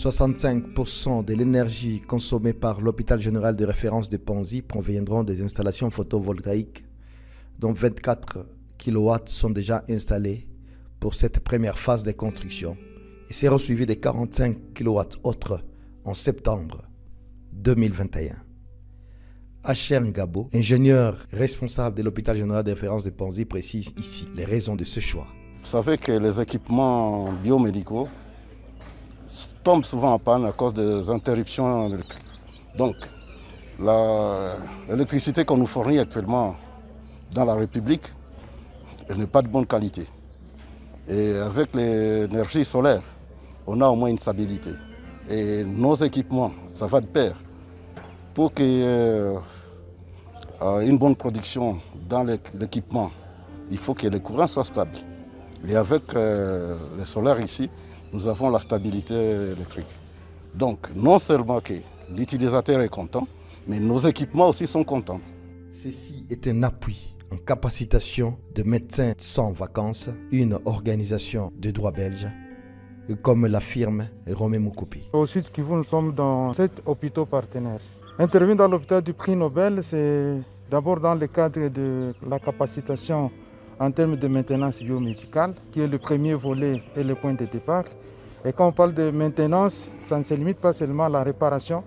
65% de l'énergie consommée par l'hôpital général de référence de Panzi proviendront des installations photovoltaïques, dont 24 kW sont déjà installés pour cette première phase de construction et seront suivis de 45 kW autres en septembre 2021. H.R. Ngabo, ingénieur responsable de l'hôpital général de référence de Panzi, précise ici les raisons de ce choix. Vous savez que les équipements biomédicaux tombent souvent en panne à cause des interruptions électriques. Donc, l'électricité qu'on nous fournit actuellement dans la République, elle n'est pas de bonne qualité. Et avec l'énergie solaire, on a au moins une stabilité. Et nos équipements, ça va de pair. Pour qu'il y ait une bonne production dans l'équipement, il faut que les courants soient stables. Et avec les solaires ici, nous avons la stabilité électrique. Donc, non seulement que l'utilisateur est content, mais nos équipements aussi sont contents. Ceci est un appui en capacitation de médecins sans vacances, une organisation de droit belge, comme l'affirme Romain Moukoupi. Au Sud Kivu, nous sommes dans 7 hôpitaux partenaires. Intervenir dans l'hôpital du prix Nobel, c'est d'abord dans le cadre de la capacitation en termes de maintenance biomédicale, qui est le premier volet et le point de départ. Et quand on parle de maintenance, ça ne se limite pas seulement à la réparation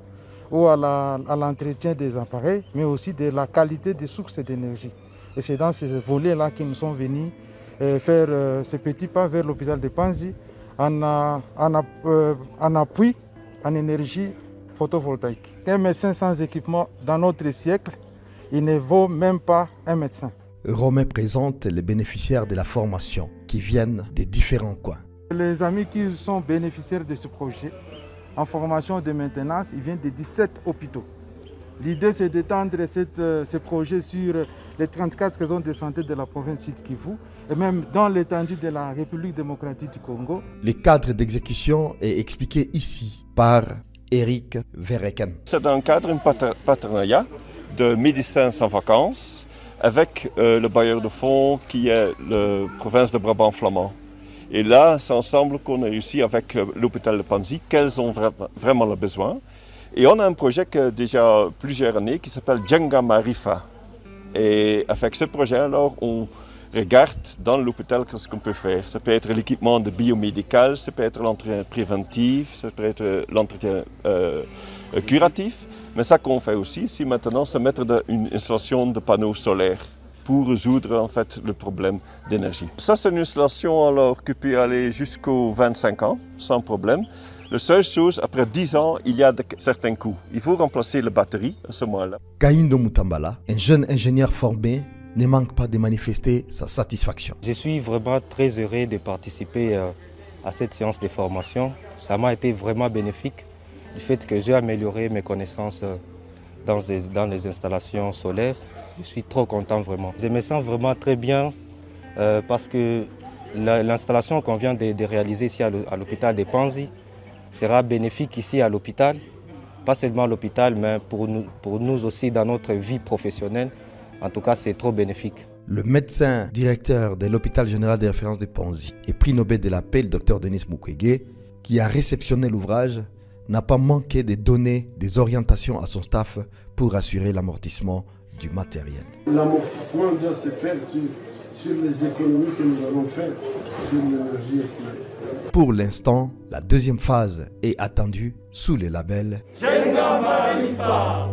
ou à l'entretien des appareils, mais aussi de la qualité des sources d'énergie. Et c'est dans ce volet-là que nous sommes venus faire ce petit pas vers l'hôpital de Panzi en appui en énergie photovoltaïque. Un médecin sans équipement dans notre siècle, il ne vaut même pas un médecin. Romain présente les bénéficiaires de la formation qui viennent des différents coins. Les amis qui sont bénéficiaires de ce projet en formation de maintenance, ils viennent de 17 hôpitaux. L'idée, c'est d'étendre ce projet sur les 34 zones de santé de la province Sud Kivu et même dans l'étendue de la République démocratique du Congo. Le cadre d'exécution est expliqué ici par Eric Verreken. C'est un cadre, un partenariat de médecins sans vacances avec le bailleur de fonds qui est la province de Brabant-Flamand. Et là, c'est ensemble qu'on a réussi avec l'hôpital de Panzi, quels ont vraiment le besoin. Et on a un projet qui a déjà plusieurs années qui s'appelle Djenga Marifa. Et avec ce projet, alors, on regarde dans l'hôpital ce qu'on peut faire. Ça peut être l'équipement de biomédical, ça peut être l'entretien préventif, ça peut être l'entretien curatif. Mais ça qu'on fait aussi, c'est maintenant se mettre une installation de panneaux solaires pour résoudre en fait le problème d'énergie. Ça, c'est une installation alors qui peut aller jusqu'aux 25 ans sans problème. La seule chose, après 10 ans, il y a certains coûts. Il faut remplacer la batterie à ce moment-là. Kaindo Mutambala, un jeune ingénieur formé, ne manque pas de manifester sa satisfaction. Je suis vraiment très heureux de participer à cette séance de formation. Ça m'a été vraiment bénéfique du fait que j'ai amélioré mes connaissances dans les installations solaires. Je suis trop content vraiment. Je me sens vraiment très bien parce que l'installation qu'on vient de réaliser ici à l'hôpital de Panzi sera bénéfique ici à l'hôpital, pas seulement à l'hôpital, mais pour nous aussi dans notre vie professionnelle. En tout cas, c'est trop bénéfique. Le médecin directeur de l'hôpital général de référence de Panzi et prix Nobel de la paix, le Dr Denis Mukwege, qui a réceptionné l'ouvrage, n'a pas manqué de donner des orientations à son staff pour assurer l'amortissement du matériel. L'amortissement doit se faire sur les économies que nous allons faire sur l'énergie. Pour l'instant, la deuxième phase est attendue sous le label Djenga Marifa.